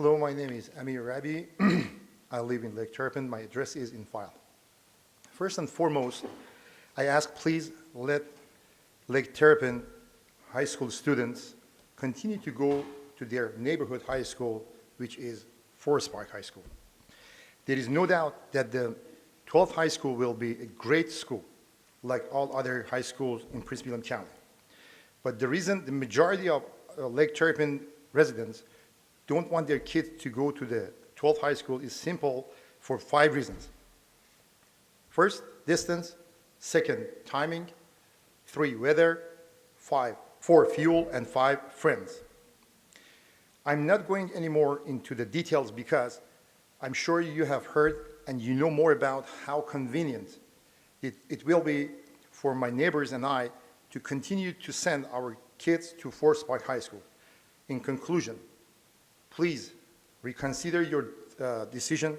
Hello, my name is Amir Rabi. I live in Lake Turpin. My address is in file. First and foremost, I ask please let Lake Turpin high school students continue to go to their neighborhood high school, which is Forest Park High School. There is no doubt that the 12th high school will be a great school, like all other high schools in Prince William County. But the reason the majority of Lake Turpin residents don't want their kids to go to the 12th high school is simple for 5 reasons. First, distance. Second, timing. 3, weather. 4, fuel. And 5, friends. I'm not going anymore into the details because I'm sure you have heard and you know more about how convenient it will be for my neighbors and I to continue to send our kids to Forest Park High School. In conclusion, please reconsider your decision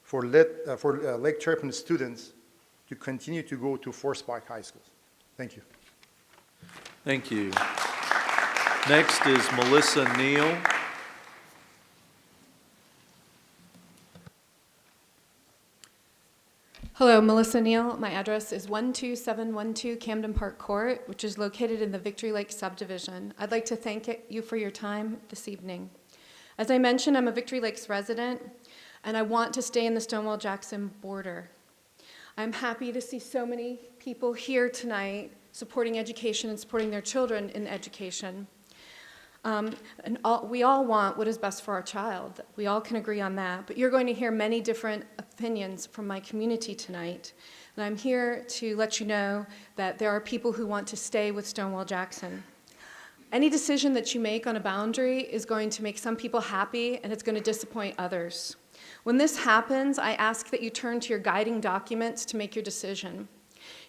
for Lake Turpin students to continue to go to Forest Park High School. Thank you. Thank you. Next is Melissa Neal. Hello, Melissa Neal. My address is 12712 Camden Park Court, which is located in the Victory Lake subdivision. I'd like to thank you for your time this evening. As I mentioned, I'm a Victory Lakes resident, and I want to stay in the Stonewall-Jackson border. I'm happy to see so many people here tonight supporting education and supporting their children in education. We all want what is best for our child. We all can agree on that, but you're going to hear many different opinions from my community tonight. And I'm here to let you know that there are people who want to stay with Stonewall-Jackson. Any decision that you make on a boundary is going to make some people happy, and it's going to disappoint others. When this happens, I ask that you turn to your guiding documents to make your decision.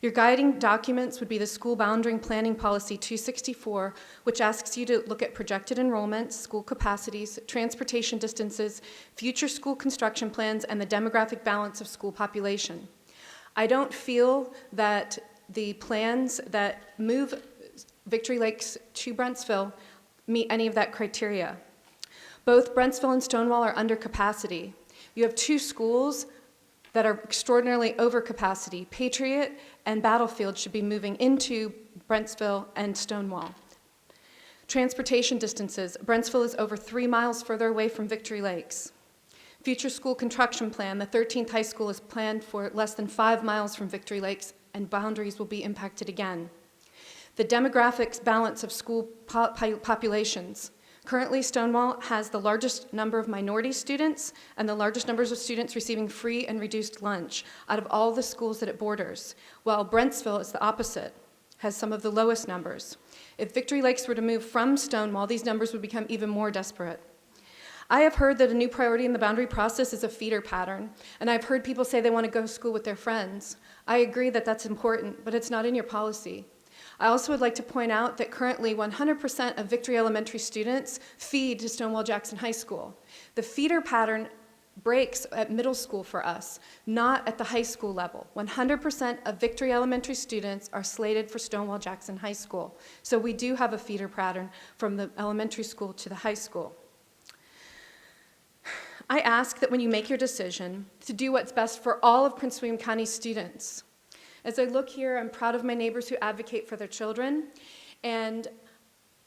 Your guiding documents would be the School Boundary Planning Policy 264, which asks you to look at projected enrollments, school capacities, transportation distances, future school construction plans, and the demographic balance of school population. I don't feel that the plans that move Victory Lakes to Brentsville meet any of that criteria. Both Brentsville and Stonewall are under capacity. You have 2 schools that are extraordinarily over capacity. Patriot and Battlefield should be moving into Brentsville and Stonewall. Transportation distances. Brentsville is over 3 miles further away from Victory Lakes. Future school construction plan. The 13th high school is planned for less than 5 miles from Victory Lakes, and boundaries will be impacted again. The demographics balance of school populations. Currently, Stonewall has the largest number of minority students and the largest numbers of students receiving free and reduced lunch out of all the schools that it borders, while Brentsville is the opposite, has some of the lowest numbers. If Victory Lakes were to move from Stonewall, these numbers would become even more desperate. I have heard that a new priority in the boundary process is a feeder pattern, and I've heard people say they want to go to school with their friends. I agree that that's important, but it's not in your policy. I also would like to point out that currently 100% of Victory Elementary students feed to Stonewall-Jackson High School. The feeder pattern breaks at middle school for us, not at the high school level. 100% of Victory Elementary students are slated for Stonewall-Jackson High School. So we do have a feeder pattern from the elementary school to the high school. I ask that when you make your decision to do what's best for all of Prince William County students. As I look here, I'm proud of my neighbors who advocate for their children, and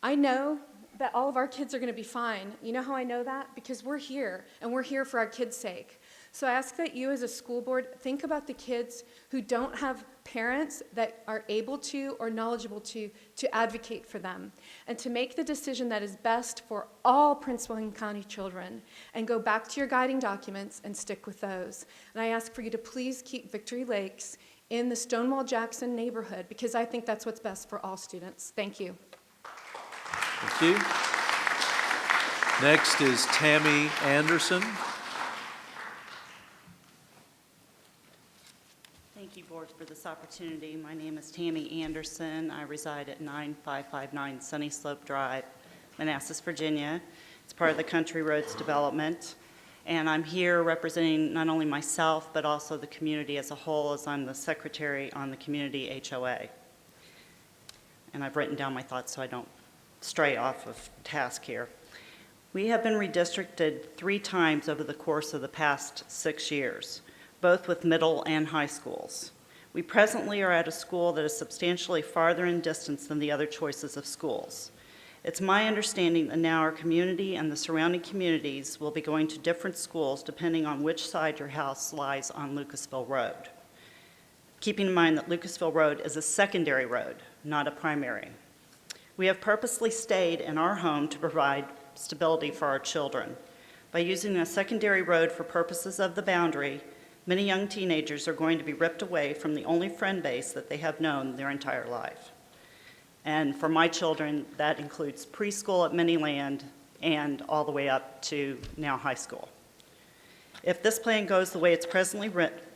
I know that all of our kids are going to be fine. You know how I know that? Because we're here, and we're here for our kids' sake. So I ask that you as a school board think about the kids who don't have parents that are able to or knowledgeable to advocate for them, and to make the decision that is best for all Prince William County children, and go back to your guiding documents and stick with those. And I ask for you to please keep Victory Lakes in the Stonewall-Jackson neighborhood, because I think that's what's best for all students. Thank you. Thank you. Next is Tammy Anderson. Thank you, Board, for this opportunity. My name is Tammy Anderson. I reside at 9559 Sunny Slope Drive, Manassas, Virginia. It's part of the Country Roads Development. And I'm here representing not only myself, but also the community as a whole, as I'm the secretary on the community HOA. And I've written down my thoughts so I don't stray off of task here. We have been redistricted 3 times over the course of the past 6 years, both with middle and high schools. We presently are at a school that is substantially farther in distance than the other choices of schools. It's my understanding that now our community and the surrounding communities will be going to different schools depending on which side your house lies on Lucasville Road. Keeping in mind that Lucasville Road is a secondary road, not a primary. We have purposely stayed in our home to provide stability for our children. By using a secondary road for purposes of the boundary, many young teenagers are going to be ripped away from the only friend base that they have known their entire life. And for my children, that includes preschool at Miniland and all the way up to now high school. If this plan goes the way it's presently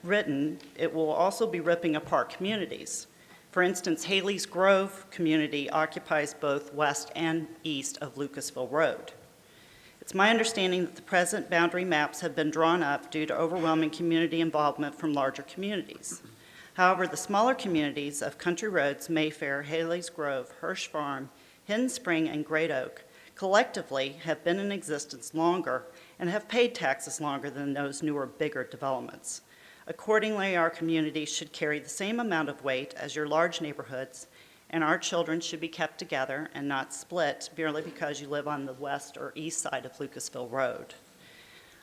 written, it will also be ripping apart communities. For instance, Haley's Grove community occupies both west and east of Lucasville Road. It's my understanding that the present boundary maps have been drawn up due to overwhelming community involvement from larger communities. However, the smaller communities of Country Roads, Mayfair, Haley's Grove, Hirsch Farm, Hidden Spring, and Great Oak collectively have been in existence longer and have paid taxes longer than those newer, bigger developments. Accordingly, our communities should carry the same amount of weight as your large neighborhoods, and our children should be kept together and not split merely because you live on the west or east side of Lucasville Road.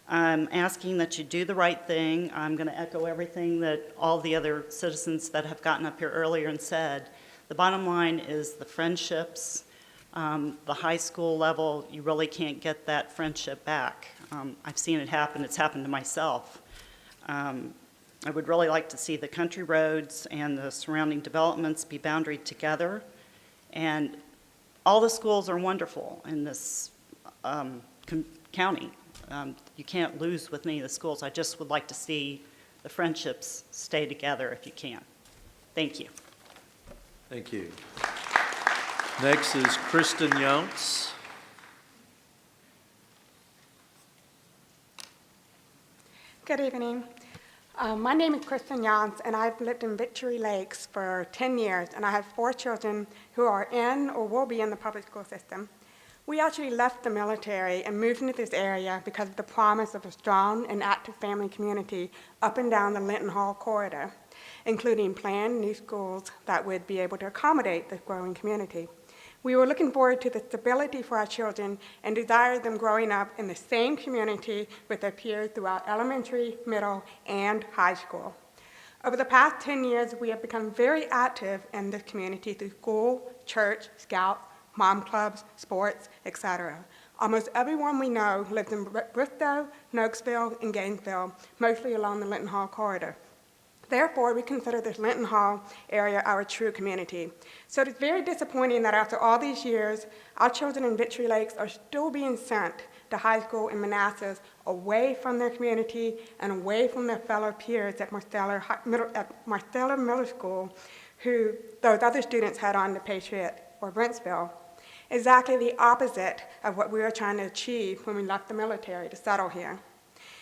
I'm asking that you do the right thing. I'm going to echo everything that all the other citizens that have gotten up here earlier and said. The bottom line is the friendships, the high school level, you really can't get that friendship back. I've seen it happen. It's happened to myself. I would really like to see the country roads and the surrounding developments be boundaried together. And all the schools are wonderful in this county. You can't lose with any of the schools. I just would like to see the friendships stay together if you can. Thank you. Thank you. Next is Kristen Younts. Good evening. My name is Kristen Younts, and I've lived in Victory Lakes for 10 years, and I have 4 children who are in or will be in the public school system. We actually left the military and moved into this area because of the promise of a strong and active family community up and down the Linton Hall corridor, including planned new schools that would be able to accommodate this growing community. We were looking forward to the stability for our children and desired them growing up in the same community with their peers throughout elementary, middle, and high school. Over the past 10 years, we have become very active in this community through school, church, scouts, mom clubs, sports, etc. Almost everyone we know lives in Bristow, Nokesville, and Gainesville, mostly along the Linton Hall corridor. Therefore, we consider this Linton Hall area our true community. So it is very disappointing that after all these years, our children in Victory Lakes are still being sent to high school in Manassas away from their community and away from their fellow peers at Marsteller Middle School, who those other students had on to Patriot or Brentsville. Exactly the opposite of what we were trying to achieve when we left the military to settle here.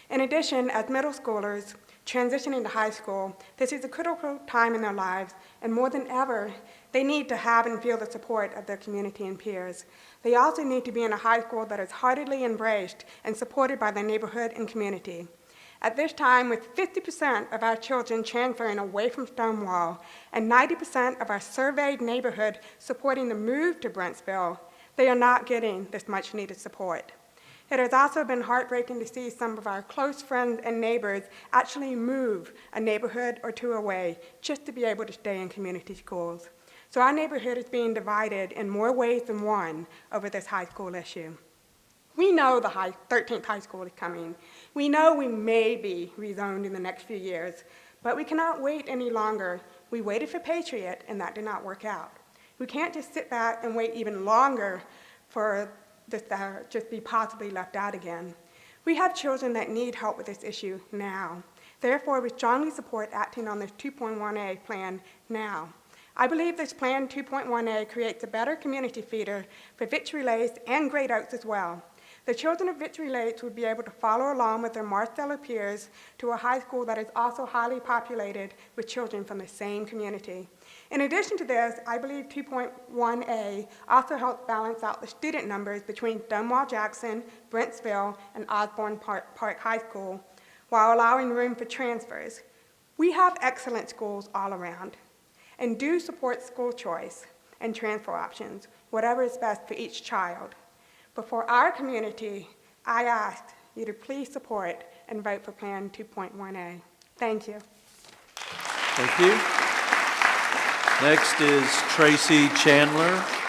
In addition, as middle schoolers transitioning to high school, this is a critical time in their lives, and more than ever, they need to have and feel the support of their community and peers. They also need to be in a high school that is heartily embraced and supported by their neighborhood and community. At this time, with 50% of our children transferring away from Stonewall and 90% of our surveyed neighborhood supporting the move to Brentsville, they are not getting this much needed support. It has also been heartbreaking to see some of our close friends and neighbors actually move a neighborhood or 2 away just to be able to stay in community schools. So our neighborhood is being divided in more ways than one over this high school issue. We know the 13th high school is coming. We know we may be rezoned in the next few years, but we cannot wait any longer. We waited for Patriot, and that did not work out. We can't just sit back and wait even longer for this to just be possibly left out again. We have children that need help with this issue now. Therefore, we strongly support acting on this 2.1A plan now. I believe this Plan 2.1A creates a better community feeder for Victory Lakes and Great Oaks as well. The children of Victory Lakes would be able to follow along with their Marsteller peers to a high school that is also highly populated with children from the same community. In addition to this, I believe 2.1A also helps balance out the student numbers between Stonewall Jackson, Brentsville, and Osborne Park High School, while allowing room for transfers. We have excellent schools all around, and do support school choice and transfer options, whatever is best for each child. But for our community, I ask you to please support and vote for Plan 2.1A. Thank you. Thank you. Next is Tracy Chandler.